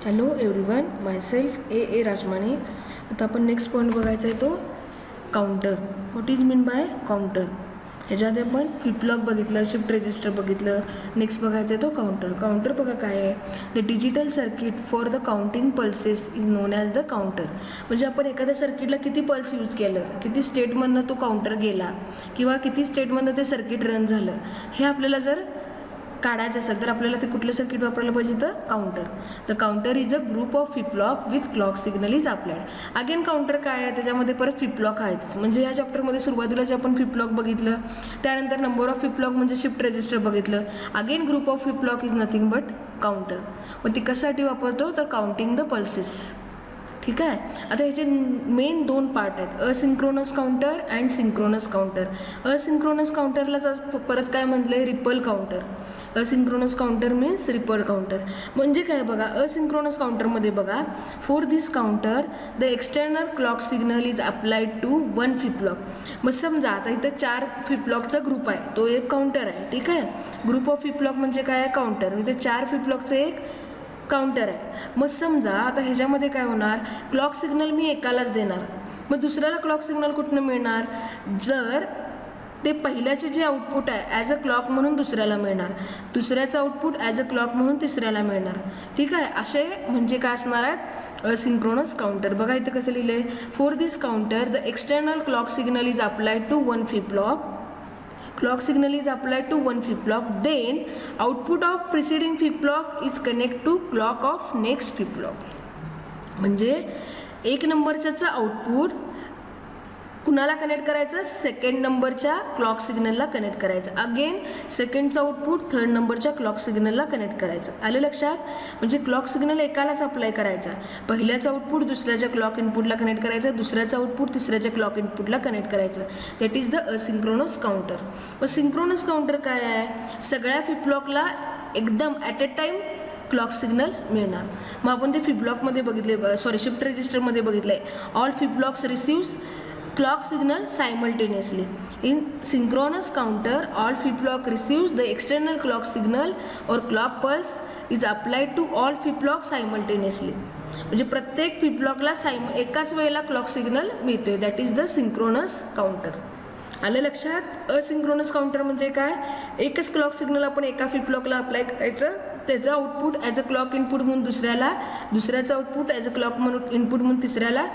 Hello everyone, myself ए राजमाने. आता आपण next point बघायचा आहे तो counter. What is mean by counter. ह्याच्यात आपण फ्लिप फ्लॉप बघितलं, शिफ्ट रजिस्टर बघितलं. नेक्स्ट बघायचं आहे तो काउंटर. काउंटर बघा काय आहे. The digital circuit for the counting pulses is non as the counter. म्हणजे आपण एखाद्या सर्किटला किती पल्स यूज केलं, किती स्टेटमधनं तो काउंटर गेला किंवा किती स्टेटमधनं ते सर्किट रन झालं, हे आपल्याला जर काढायचं असेल तर आपल्याला ते कुठलं सर्किट वापरायला पाहिजे तर counter. The counter is a group of flip flop with clock signal is applied. Again counter काय आहे, त्याच्यामध्ये परत फ्लिप फ्लॉप आहेच. म्हणजे या चॅप्टरमध्ये सुरुवातीला जे आपण फ्लिप फ्लॉप बघितलं, त्यानंतर नंबर ऑफ फ्लिप फ्लॉप म्हणजे शिफ्ट रजिस्टर बघितलं. Again group of flip flop is nothing but counter. मग ती कशासाठी वापरतो तर काउंटिंग द पल्सेस. ठीक आहे. आता ह्याचे मेन दोन पार्ट आहेत, asynchronous counter and synchronous counter. Asynchronous काउंटरला परत काय म्हटलंय, ripple counter. Asynchronous counter means ripple counter. म्हणजे काय बघा, असिंक्रोनस काउंटरमध्ये बघा, for this counter the external clock signal is applied to one flip flop. मग समजा आता इथं 4 फ्लिप फ्लॉपचा ग्रुप आहे, तो एक काउंटर आहे. ठीक आहे. ग्रुप ऑफ फ्लिप फ्लॉप म्हणजे काय आहे, काउंटर. इथे 4 फ्लिप फ्लॉपचं एक काउंटर आहे. मग समजा आता ह्याच्यामध्ये काय होणार, क्लॉक सिग्नल मी एकालाच देणार, मग दुसऱ्याला क्लॉक सिग्नल कुठनं मिळणार, जर ते पहिल्याचे जे आउटपुट आहे ॲज अ क्लॉक म्हणून दुसऱ्याला मिळणार, दुसऱ्याचं आउटपुट ॲज अ क्लॉक म्हणून तिसऱ्याला मिळणार. ठीक आहे. असे म्हणजे काय असणार आहेत, असिंक्रोनस काउंटर. बघा इथं कसं लिहिलं आहे, for this counter the external clock signal is applied to one flip flop. Clock signal is applied to one flip flop. Then output of preceding flip flop is connect to clock of next flip flop. म्हणजे एक नंबरच्याचं output कुणाला connect करायचं, second नंबरच्या clock सिग्नलला connect करायचं. Again सेकंडचं output third नंबरच्या clock सिग्नलला connect करायचं. आले लक्षात. म्हणजे क्लॉक सिग्नल एकालाच अप्लाय करायचा. पहिल्याचं आउटपुट दुसऱ्याच्या क्लॉक इनपुटला कनेक्ट करायचं, दुसऱ्याचं आउटपुट तिसऱ्याच्या क्लॉक इनपुटला कनेक्ट करायचं. That is the asynchronous counter. मग सिंक्रोनस काउंटर काय आहे, सगळ्या फ्लिप फ्लॉपला एकदम at a time clock signal मिळणार. मग आपण ते फ्लिप फ्लॉपमध्ये बघितले, शिफ्ट रजिस्टरमध्ये बघितलं आहे, all flip flops receives clock signal simultaneously. In synchronous counter, all flip flop receives the external clock signal or clock pulse is applied to all flip flop simultaneously. म्हणजे प्रत्येक फ्लिप फ्लॉपला एकाच वेळेला क्लॉक सिग्नल मिळतोय. That is the synchronous counter. आलं लक्षात. Asynchronous counter म्हणजे काय, एकच क्लॉक सिग्नल आपण एका फ्लिप फ्लॉपला अप्लाय करायचं, त्याचं output as a clock input म्हणून दुसऱ्याला, दुसऱ्याचं आउटपुट ॲज अ क्लॉक म्हणून इनपुट म्हणून तिसऱ्याला.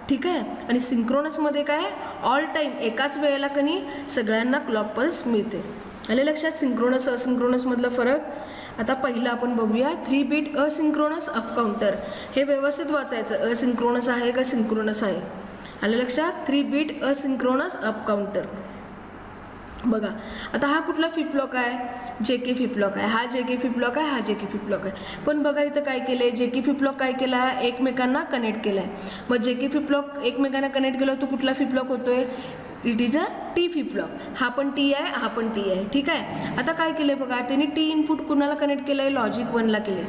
ठीक आहे. आणि सिंक्रोनसमध्ये काय, ऑल टाईम एकाच वेळेला कनी सगळ्यांना क्लॉक पल्स मिळते. आले लक्षात. सिंक्रोनस असिंक्रोनसमधला फरक. आता पहिलं आपण बघूया 3 बीट असिंक्रोनस अप काउंटर. हे व्यवस्थित वाचायचं, असिंक्रोनस आहे का सिंक्रोनस आहे. आले लक्षात. 3 बीट असिंक्रोनस अप काउंटर. बघा आता हा कुठला फ्लिप फ्लॉप आहे, JK फ्लिप फ्लॉप आहे. हा JK फ्लिप फ्लॉप आहे, हा JK फ्लिप फ्लॉप आहे. पण बघा इथं काय केलं आहे, JK फ्लिप फ्लॉप काय केला आहे, एकमेकांना कनेक्ट केला आहे. मग JK फ्लिप फ्लॉप एकमेकांना कनेक्ट केला तो कुठला फ्लिप फ्लॉप होतोय, it is a T flip flop. हा पण T आहे, हा पण T आहे. ठीक आहे. आता काय केलं आहे बघा, त्यांनी T इनपुट कुणाला कनेक्ट केलं आहे, लॉजिक 1ला केले.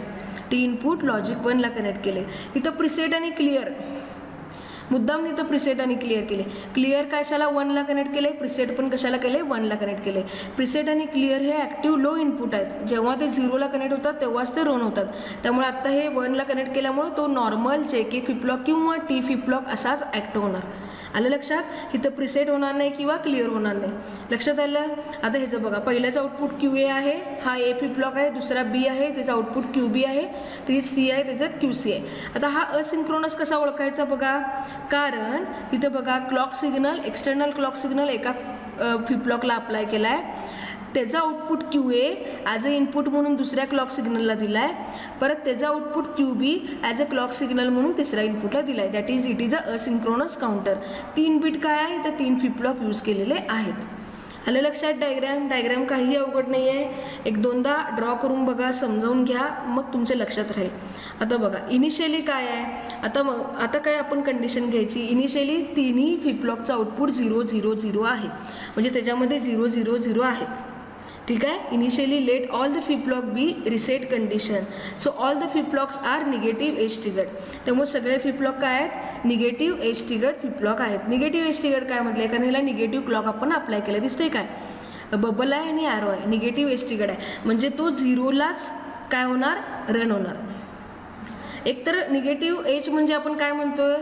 T इनपुट लॉजिक 1ला कनेक्ट केले. इथं प्रिसेट आणि क्लिअर, मुद्दाम इथं प्रिसेट आणि क्लिअर केले. क्लिअर कशाला 1ला कनेक्ट केले, प्रिसेट पण कशाला केले, 1ला कनेक्ट केले. प्रिसेट आणि क्लिअर हे ॲक्टिव्ह लो इनपुट आहेत. जेव्हा ते 0ला कनेक्ट होतात तेव्हाच ते रन होतात. त्यामुळे आत्ता हे 1ला कनेक्ट केल्यामुळे तो नॉर्मल JK फ्लिप फ्लॉप किंवा T फ्लिप फ्लॉप असाच ॲक्ट होणार. आलं लक्षात. इथं प्रिसेट होणार नाही किंवा क्लिअर होणार नाही. लक्षात आलं. आता ह्याचं बघा, पहिल्याचं आउटपुट QA आहे, हा A फ्लिप फ्लॉप आहे, दुसरा B आहे, त्याचं आउटपुट QB आहे, ते C आहे, त्याचं QC आहे. आता हा असिंक्रोनस कसा ओळखायचा बघा, कारण इथं बघा clock signal, external clock signal एका फ्लिप फ्लॉपला अप्लाय केला आहे, त्याचा output QA as a input म्हणून दुसऱ्या क्लॉक सिग्नलला दिला आहे, परत त्याचा output QB as a clock signal म्हणून तिसऱ्या इनपुटला दिला आहे. That is it is a asynchronous counter. 3 bit काय आहे, तर 3 फ्लिप फ्लॉप यूज केलेले आहेत. आलं लक्षात. डायग्रॅम काही अवघड नाही आहे, एक दोनदा ड्रॉ करून बघा, समजावून घ्या, मग तुमच्या लक्षात राहील. आता बघा इनिशियली काय आहे, आता काय आपण कंडिशन घ्यायची. इनिशियली तिन्ही फ्लिप फ्लॉपचं आउटपुट 0 0 0 आहे, म्हणजे त्याच्यामध्ये 0 0 0 आहे. ठीक आहे. Initially let all the flip flop be reset condition. So all the flip flops are negative edge triggered. त्यामुळे सगळे फ्लिप फ्लॉप काय आहेत, negative edge triggered flip flop आहेत. निगेटिव्ह एज ट्रिगर्ड काय म्हटलं, कारण ह्याला निगेटिव्ह क्लॉक आपण अप्लाय केलं, दिसतंय काय, बबल आहे आणि ॲरो आहे, निगेटिव्ह एज ट्रिगर्ड आहे. म्हणजे तो 0लाच काय होणार, रन होणार. एकतर निगेटिव्ह एज म्हणजे आपण काय म्हणतोय,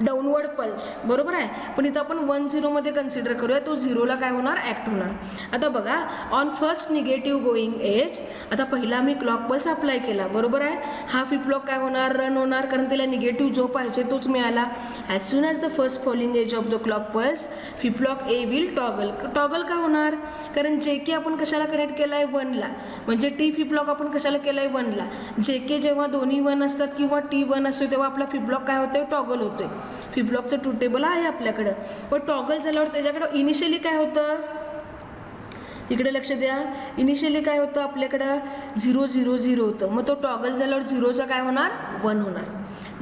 डाऊनवर्ड पल्स, बरोबर आहे. पण इथं आपण 1 0 मध्ये कन्सिडर करूया, तो 0ला काय होणार, ॲक्ट होणार. आता बघा, on first negative going edge, आता पहिला मी क्लॉक पल्स अप्लाय केला, बरोबर आहे. हा फ्लिप फ्लॉप काय होणार, रन होणार, कारण त्याला निगेटिव्ह जो पाहिजे तोच मिळाला. As soon as the first falling edge of the clock pulse flip flop A will toggle. Toggle का होणार, कारण जे के आपण कशाला कनेक्ट केला आहे, 1ला, म्हणजे टी फ्लिप फ्लॉप आपण कशाला केला आहे, 1ला. जे के जेव्हा दोन्ही 1 असतात किंवा टी 1 असतो तेव्हा आपला फ्लिप फ्लॉप काय होतोय, टॉगल होतोय. फ्लिप फ्लॉपचं ट्रूथ टेबल आहे आपल्याकडं. पण टॉगल झाल्यावर त्याच्याकडं इनिशियली काय होतं, इकडे लक्ष द्या, इनिशियली काय होतं आपल्याकडं 0 0 0 होतं. मग तो टॉगल झाल्यावर 0चा काय होणार, 1 होणार.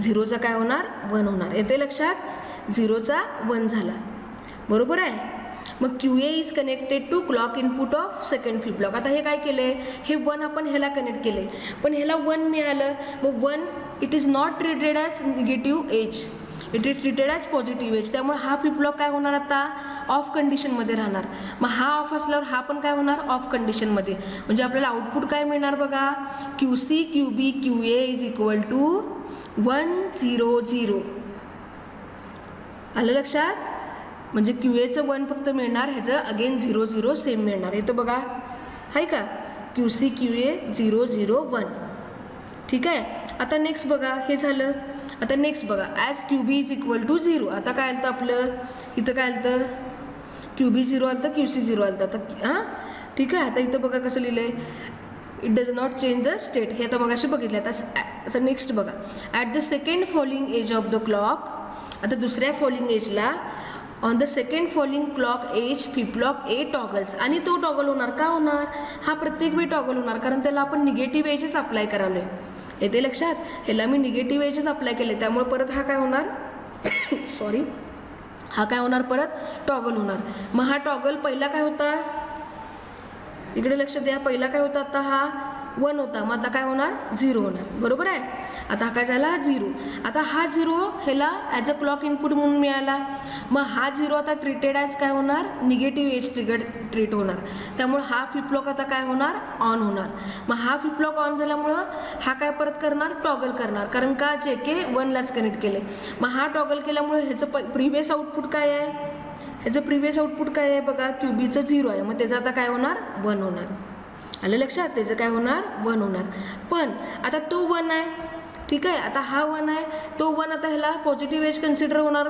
0चा काय होणार, 1 होणार. येते लक्षात, 0चा 1 झाला, बरोबर आहे. मग QA is connected to clock input of second flip flop. आता हे काय केलं आहे, हे 1 आपण ह्याला कनेक्ट केलं आहे, पण ह्याला 1 मिळालं. मग 1 it is not treated as negative edge, it is treated as positive edge. त्यामुळे हा फ्लिप फ्लॉप काय होणार, आता ऑफ कंडिशनमध्ये राहणार. मग हा ऑफ असल्यावर हा पण काय होणार, ऑफ कंडिशनमध्ये. म्हणजे आपल्याला आउटपुट काय मिळणार बघा, QC QB QA is equal to 1 0 0. आलं लक्षात, म्हणजे QAचं 1 फक्त मिळणार, ह्याचं अगेन 0 0 सेम मिळणार. येतं बघा, आहे का, QC QA 0 0 1. ठीक आहे. आता नेक्स्ट बघा, हे झालं. आता नेक्स्ट बघा, as QB is equal to 0. आता काय आलं आपलं, इथं काय आलं, QB 0 आलं, QC 0 आलं. आता हां ठीक आहे. आता इथं बघा कसं लिहिलं आहे, it does not change the state. हे आता मगाशी बघितलं. आता नेक्स्ट बघा, at the second falling edge of the clock. आता दुसऱ्या फॉलिंग एजला, on the second falling clock edge flip flop A toggles. आणि तो टॉगल होणार, का होणार, हा प्रत्येक वेळी टॉगल होणार, कारण त्याला आपण निगेटिव्ह एजच अप्लाय करावलं आहे. येते लक्षात, ह्याला मी निगेटिव्ह एजच अप्लाय केले, त्यामुळे परत हा काय होणार सॉरी, हा काय होणार, परत टॉगल होणार. मग हा टॉगल पहिला काय होता, इकडे लक्ष द्या, पहिला काय होता, आता हा 1 होता, मग आता काय होणार, 0 होणार, बरोबर आहे. आता हा काय झाला, 0. आता हा 0 ह्याला ॲज अ क्लॉक इनपुट म्हणून मिळाला. मग हा 0 आता ट्रीटेड ॲज काय होणार, निगेटिव्ह एज ट्रीट होणार. त्यामुळे हा फ्लिप फ्लॉप आता काय होणार, ऑन होणार. मग हा फ्लिप फ्लॉप ऑन झाल्यामुळं हा काय परत करणार, टॉगल करणार, कारण का जे के 1लाच कनेक्ट केले. मग हा टॉगल केल्यामुळे ह्याचं प्रिव्हियस आउटपुट काय आहे, ह्याचं प्रिव्हियस आउटपुट काय आहे बघा, QBचं 0 आहे, मग त्याचं आता काय होणार, 1 होणार. आलं लक्षात, त्याचं काय होणार, 1 होणार. पण आता तो 1 आहे, ठीक आहे. आता हा 1 आहे, तो 1 आता ह्याला पॉझिटिव्ह एज कन्सिडर होणार,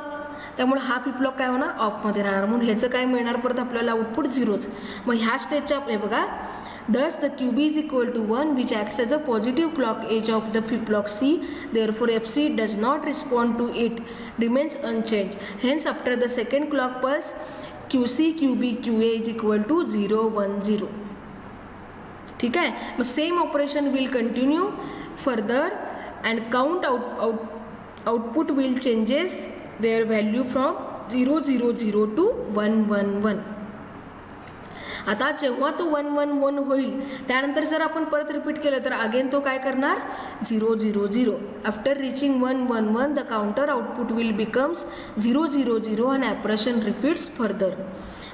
त्यामुळे हा फ्लिप फ्लॉप काय होणार, ऑफमध्ये राहणार. म्हणून ह्याचं काय मिळणार परत आपल्याला आउटपुट 0च. मग ह्या स्टेजच्या हे बघा, thus the QB is equal to 1 which acts as a positive clock edge of the flip flop C. Therefore FC does not respond to it, remains unchanged. Hence after the second clock pulse QC QB QA is equal to 0 1 0. ठीक आहे. मग same operation will continue further and count output will changes their value from 0 0 0 to 1 1 1. आता जेव्हा तो 1 1 1 होईल, त्यानंतर जर आपण परत रिपीट केलं तर अगेन तो काय करणार, 0 0 0. After reaching 1 1 1 the counter output will becomes 0 0 0 and operation repeats further.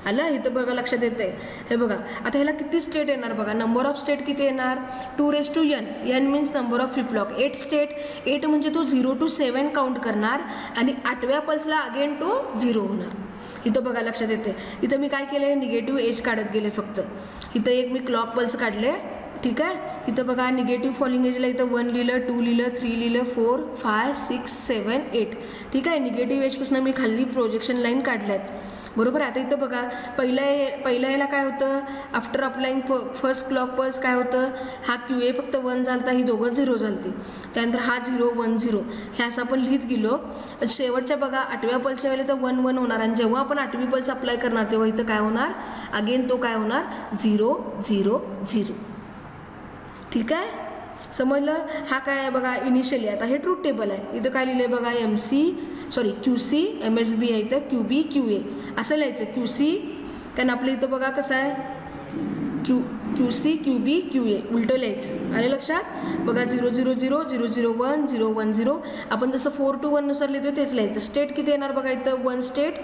आलं, इथं बघा लक्षात येते. हे बघा, आता ह्याला किती स्टेट येणार बघा, नंबर ऑफ स्टेट किती येणार, 2n. n means number of flip flop. 8 state, 8 म्हणजे तो 0 to 7 काउंट करणार आणि 8व्या पल्सला अगेन तो 0 होणार. इथं बघा लक्षात येते. इथं मी काय केलं आहे, निगेटिव्ह एज काढत गेले फक्त. इथं एक मी क्लॉक पल्स काढले, ठीक आहे. इथं बघा निगेटिव्ह फॉलिंग एजला इथं 1 लिहिलं, 2 लिहिलं, 3 लिहिलं, 4 5 6 7 8. ठीक आहे. निगेटिव्ह एजपासून मी खाली प्रोजेक्शन लाईन काढल्यात, बरोबर. आता इथं बघा, पहिल्या याला काय होतं, after applying first clock pulse काय होतं, हा QA फक्त 1 झालता, ही दोघं 0 झालती. त्यानंतर हा 0 1 0 हे असं आपण लिहित गेलो. शेवटच्या बघा 8व्या पल्सच्या वेळेला तर 1 1 होणार, आणि जेव्हा आपण 8वी पल्स अप्लाय करणार तेव्हा इथं काय होणार, अगेन तो काय होणार, 0 0 0. ठीक आहे, समजलं. हा काय आहे बघा, इनिशियली. आता हे ट्रूथ टेबल आहे. इथं काय लिहिलं आहे बघा, QC MSB आहे, इथं QB QA असं लिहायचं. QC, कारण आपलं इथं बघा कसं आहे, QC QB QA उलटं लिहायचं. आलं लक्षात बघा, 0 0 0 0 0 1 0 1 0. आपण जसं 4 to 1 नुसार लिहितो तेच लिहायचं. स्टेट किती येणार बघा, इथं 1 स्टेट,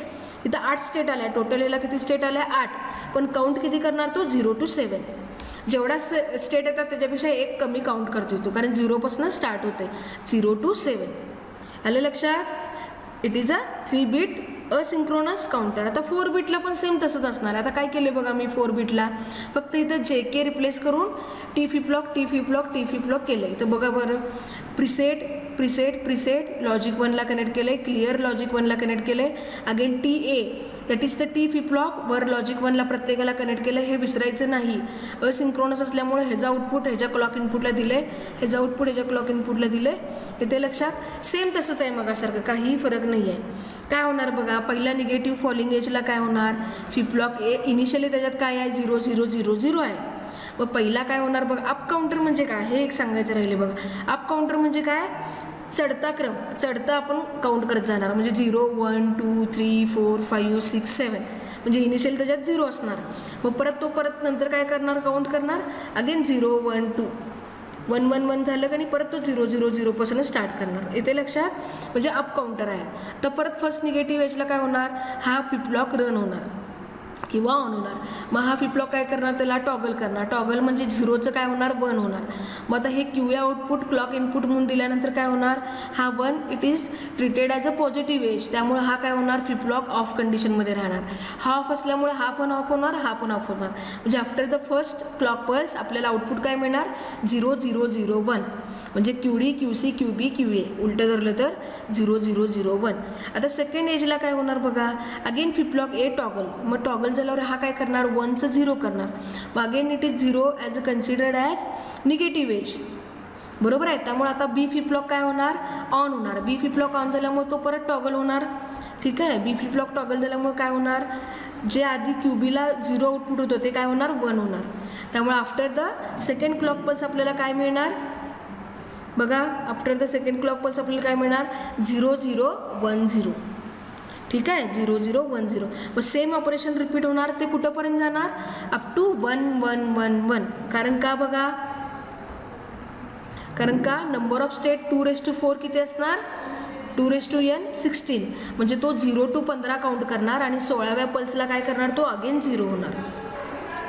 इथं 8 स्टेट आल्या. टोटल याला किती स्टेट आल्या, 8. पण काउंट किती करणार तो, 0 to 7. जेवढा स्टेट येतात त्याच्यापेक्षा एक कमी काउंट करतो तो, कारण 0पासून स्टार्ट होते, 0 to 7. आलं लक्षात? It is a 3 bit asynchronous counter. आता 4 बीटला पण सेम तसंच असणार. आता काय केले बघा मी 4 बीटला फक्त इथं JK रिप्लेस करून टी फ्लिप फ्लॉप केलं. इथं बघा बरं, प्रिसेट लॉजिक 1ला कनेक्ट केलं आहे, क्लिअर लॉजिक 1ला कनेक्ट केलं आहे, again TA that is the T flip flop वर लॉजिक 1ला प्रत्येकाला कनेक्ट केलं. हे विसरायचं नाही. असिंक्रोनस असल्यामुळे ह्याचं आउटपुट ह्याच्या क्लॉक इनपुटला दिले, ह्याचं आउटपुट ह्याच्या क्लॉक इनपुटला दिले. येते लक्षात? सेम तसंच आहे मगासारखं, काहीही फरक नाही आहे. काय होणार बघा, पहिला निगेटिव्ह फॉलिंग एजला काय होणार, फ्लिप फ्लॉप ए इनिशियली त्याच्यात काय आहे 0 0 0 0 आहे. मग पहिला काय होणार बघा, अप काउंटर म्हणजे काय हे एक सांगायचं राहिले बघा. अप काउंटर म्हणजे काय, चढता क्रम, चढता आपण काउंट करत जाणार. म्हणजे 0 1 2 3 4 5 6 7 म्हणजे इनिशियल त्याच्यात 0 असणार. मग परत नंतर काय करणार, काउंट करणार, अगेन 0 1 2 1 1 1 झालं का नाही, परत तो 0 0 0 पासून स्टार्ट करणार. येते लक्षात? म्हणजे अप काउंटर आहे. तर परत फर्स्ट निगेटिव्ह एजला काय होणार, हा फ्लिप फ्लॉप रन होणार किंवा ऑन होणार. मग हा फ्लिप फ्लॉप काय करणार, त्याला टॉगल करणार. टॉगल म्हणजे 0चं काय होणार, 1 होणार. मग आता हे QA आउटपुट क्लॉक इनपुट म्हणून दिल्यानंतर काय होणार, हा 1 it is treated as a positive edge, त्यामुळे हा काय होणार, फ्लिप फ्लॉप ऑफ कंडिशनमध्ये राहणार. हा ऑफ असल्यामुळे हा पण ऑफ होणार, हा पण ऑफ होणार. म्हणजे after the first clock pulse आपल्याला आउटपुट काय मिळणार, 0 0 0 1 म्हणजे QD QC QB QA उलटं धरलं तर 0 0 0 1. आता सेकंड एजला काय होणार बघा, again flip flop A toggle. मग टॉगल झाल्यावर हा काय करणार, 1चं 0 करणार. मग again it is 0 as a considered as negative edge, बरोबर आहे. त्यामुळे आता बी फ्लिप फ्लॉप काय होणार, ऑन होणार. बी फ्लिप फ्लॉप ऑन झाल्यामुळे तो परत टॉगल होणार. ठीक आहे, बी फ्लिप फ्लॉप टॉगल झाल्यामुळे काय होणार, जे आधी QBला 0 आउटपुट होतं ते काय होणार, 1 होणार. त्यामुळे after the second clock pulse आपल्याला काय मिळणार बघा, after the second clock pulse आपल्याला काय मिळणार, 0 0 1 0. ठीक आहे, 0 0 1 0. मग सेम ऑपरेशन रिपीट होणार. ते कुठंपर्यंत जाणार, अप टू 1 1 1 1. कारण का नंबर ऑफ स्टेट 2⁴ किती असणार, 2⁴n 16. म्हणजे तो 0 to 15 काउंट करणार आणि 16व्या पल्सला काय करणार, तो अगेन 0 होणार.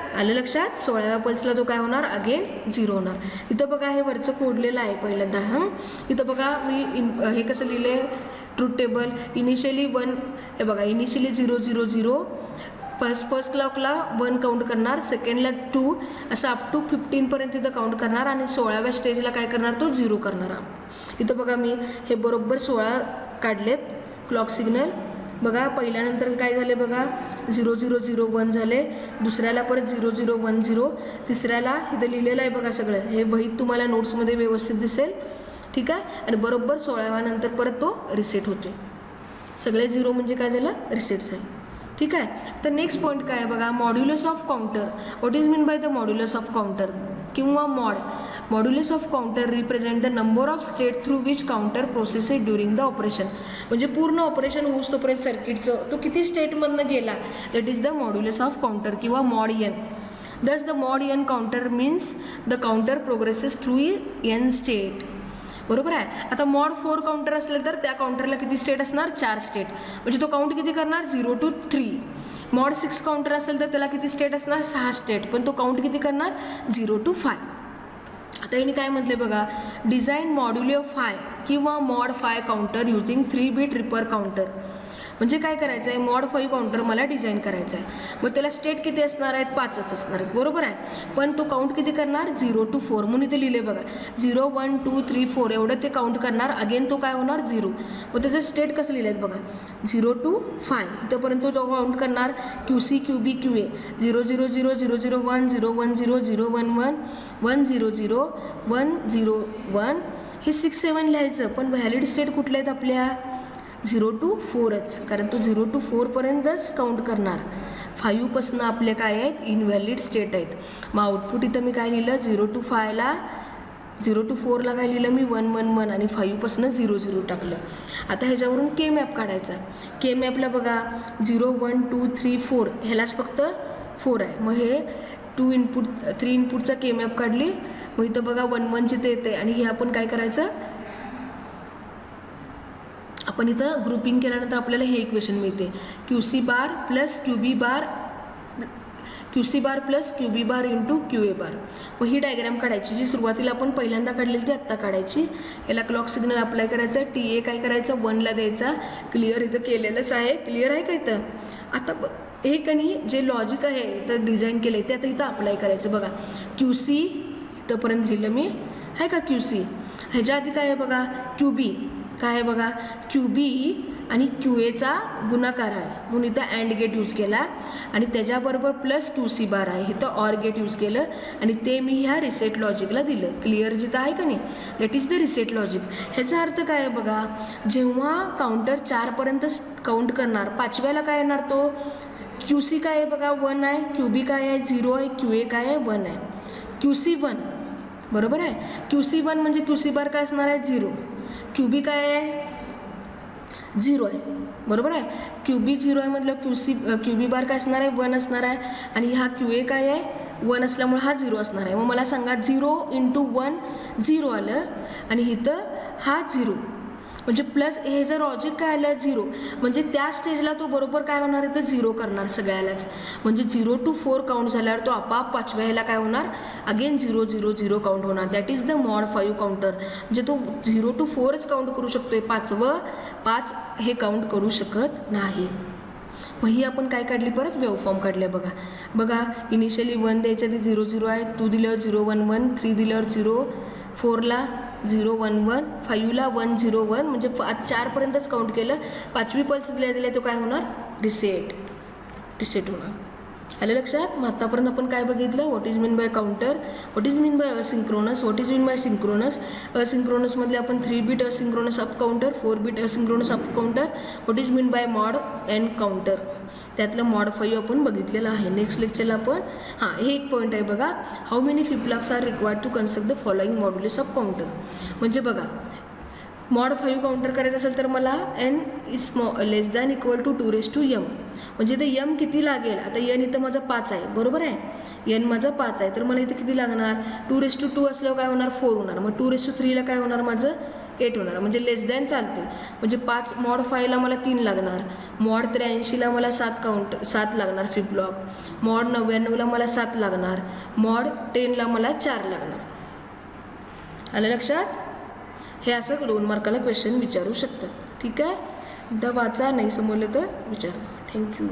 आलं लक्षात? 16व्या पल्सला तो काय होणार, अगेन 0 होणार. इथं बघा हे वरचं कोडलेलं आहे पहिल्यांदा. इथं बघा मी हे कसं लिहिले, ट्रूथ टेबल. इनिशियली 1 हे बघा, इनिशियली 0 0 0 फर्स्ट क्लॉकला 1 काउंट करणार, सेकंडला 2 असं अप टू 15पर्यंत इथं काउंट करणार आणि 16व्या स्टेजला काय करणार, तो 0 करणार. इथं बघा मी हे बरोबर 16 काढलेत क्लॉक सिग्नल. बघा पहिल्यानंतर काय झाले बघा, 0 0 0 1 झाले, दुसऱ्याला परत 0 0 1 0, तिसऱ्याला इथं लिहिलेलं आहे बघा सगळं. हे वहीत तुम्हाला नोट्समध्ये व्यवस्थित दिसेल. ठीक आहे, आणि बरोबर 16व्या नंतर परत तो रिसेट होतो. सगळे 0 म्हणजे काय झालं, रिसेट झालं. ठीक आहे. तर नेक्स्ट पॉईंट काय आहे बघा, modulus of counter. What is mean by the modulus of counter किंवा mod. Modulus of counter represent the number of state through which counter processes during the operation. म्हणजे पूर्ण ऑपरेशन होऊस तोपर्यंत सर्किटचं तो किती स्टेटमधनं गेला, that is the modulus of counter किंवा mod n. दस the mod n counter means the counter progresses through n state. बरोबर आहे. आता मॉड 4 काउंटर असलं तर त्या काउंटरला किती स्टेट असणार, 4 स्टेट. म्हणजे तो काउंट किती करणार, 0 to 3. मॉड 6 काउंटर असेल तर त्याला किती स्टेट असणार, 6 स्टेट, पण तो काउंट किती करणार, 0 to 5. आता यांनी काय म्हटले बघा, डिझाईन मॉड्युलो 5 किंवा mod 5 counter using 3 bit ripple counter. म्हणजे काय करायचं आहे, मॉड 5 काउंटर मला डिझाईन करायचं आहे. मग त्याला स्टेट किती असणार आहेत, 5च असणार आहेत, बरोबर आहे. पण तो काउंट किती करणार, 0 to 4. म्हणून इथे लिहिले बघा, 0 1 2 3 4 एवढं ते काउंट करणार. अगेन तो काय होणार, 0. मग त्याचं स्टेट कसं लिहिलं आहेत बघा, 0 to 5 इथंपर्यंत तो काउंट करणार. QC QB QA 0 0 0 0 0 1 0 1 0 0 1 1 1 0 0 1 0 1. हे 6 7 लिहायचं, पण व्हॅलिड स्टेट कुठले आहेत आपल्या, 0 to 4च, कारण तो 0 to 4पर्यंतच काउंट करणार. 5पासून आपले काय आहेत, इनव्हॅलिड स्टेट आहेत. मग आउटपुट इथं मी काय लिहिलं, 0 to 5ला 0 to 4ला काय लिहिलं मी 1 1 1 आणि 5पासून 0 0 टाकलं. आता ह्याच्यावरून के मॅप काढायचा. के मॅपला बघा 0 1 2 3 4 ह्यालाच फक्त 4 आहे. मग हे 3 इनपुटचा के मॅप काढली. मग इथं बघा 1 1ची ते येते आणि हे आपण काय करायचं, आपण इथं ग्रुपिंग केल्यानंतर आपल्याला हे इक्वेशन मिळते, QC बार प्लस QB बार QC बार plus QB bar into QA बार. मग ही डायग्राम काढायची जी सुरुवातीला आपण पहिल्यांदा काढलेली ती आत्ता काढायची. याला क्लॉक सिग्नल अप्लाय करायचा. TA काय करायचं 1ला द्यायचा. क्लिअर इथं केलेलंच आहे. क्लिअर आहे का इथं. आता हे कणी जे लॉजिक आहे इथं डिझाईन केलं आहे ते आता इथं अप्लाय करायचं. बघा QC इथंपर्यंत लिहिलं मी आहे का QC. ह्याच्या आधी काय आहे बघा QB काय आहे बघा QB आणि QAचा गुणाकार आहे म्हणून इथं अँड गेट यूज केला आणि त्याच्याबरोबर प्लस QC बार आहे इथं ऑर गेट यूज केलं आणि ते मी ह्या रिसेट लॉजिकला दिलं. क्लिअर जिथं आहे का नाही that is the reset logic. ह्याचा अर्थ काय आहे बघा जेव्हा काउंटर 4पर्यंत काउंट करणार 5व्याला काय येणार तो QC काय आहे बघा 1 आहे. QB काय आहे 0 आहे. QA काय आहे 1 आहे. QC 1 बरोबर आहे. QC 1 म्हणजे QC बार काय असणार आहे 0. QB काय आहे 0 आहे बरोबर आहे. QB 0 आहे म्हटलं QB बार काय असणार आहे 1 असणार आहे आणि हा QA काय आहे 1 असल्यामुळे हा 0 असणार आहे. मग मला सांगा 0 × 1 0 आलं आणि इथं हा 0 म्हणजे प्लस हे जर लॉजिक काय आलं 0 म्हणजे त्या स्टेजला तो बरोबर काय होणार इथं 0 करणार सगळ्यालाच. म्हणजे 0 to 4 काउंट झाल्यावर तो आपाप 5व्या ह्याला काय होणार अगेन 0 0 0 काउंट होणार. That is the mod 5 counter. म्हणजे तो 0 to 4च काउंट करू शकतोय 5 हे काउंट करू शकत नाही. मग ही आपण काय काढली परत वेवफॉर्म काढले. बघा इनिशियली 1 द्यायच्या आधी 0 0 आहे. 2 दिल्यावर 0 1 1. 3 दिल्यावर 0. 4ला 0 1 1. 5ला 1 0 1 म्हणजे 4पर्यंतच काउंट केलं. 5वी पल्स दिल्या तो काय होणार रिसेट होणार. आलं लक्षात. मग आतापर्यंत आपण काय बघितलं what is mean by counter, what is mean by asynchronous, what is mean by synchronous. असिंक्रोनसमधले आपण 3 bit asynchronous up counter 4 bit asynchronous up counter, what is mean by mod and counter त्यातलं मॉड 5 आपण बघितलेलं आहे. Next लेक्चरला आपण हे एक point आहे बघा how many flip flops are required to construct the following modulus of counter. म्हणजे बघा मॉड 5 काउंटर करायचं असेल तर मला n is less than equal to 2m म्हणजे इथं m किती लागेल. आता n इथं माझं 5 आहे बरोबर आहे. n माझं 5 आहे तर मला इथं किती लागणार 2 असल्यावर काय होणार 4 होणार. मग 2 काय होणार माझं 8 होणार म्हणजे लेस दॅन चालते. म्हणजे 5 मॉड 5ला मला 3 लागणार. मॉड 83ला मला 7 लागणार फ्लिप फ्लॉप. मॉड 99ला मला 7 लागणार. मॉड 10ला मला 4 लागणार. आलं लक्षात. हे असं 2 मार्काला क्वेश्चन विचारू शकतात. ठीक आहे. एकदा वाचा नाही समजलं तर विचारा. थँक्यू.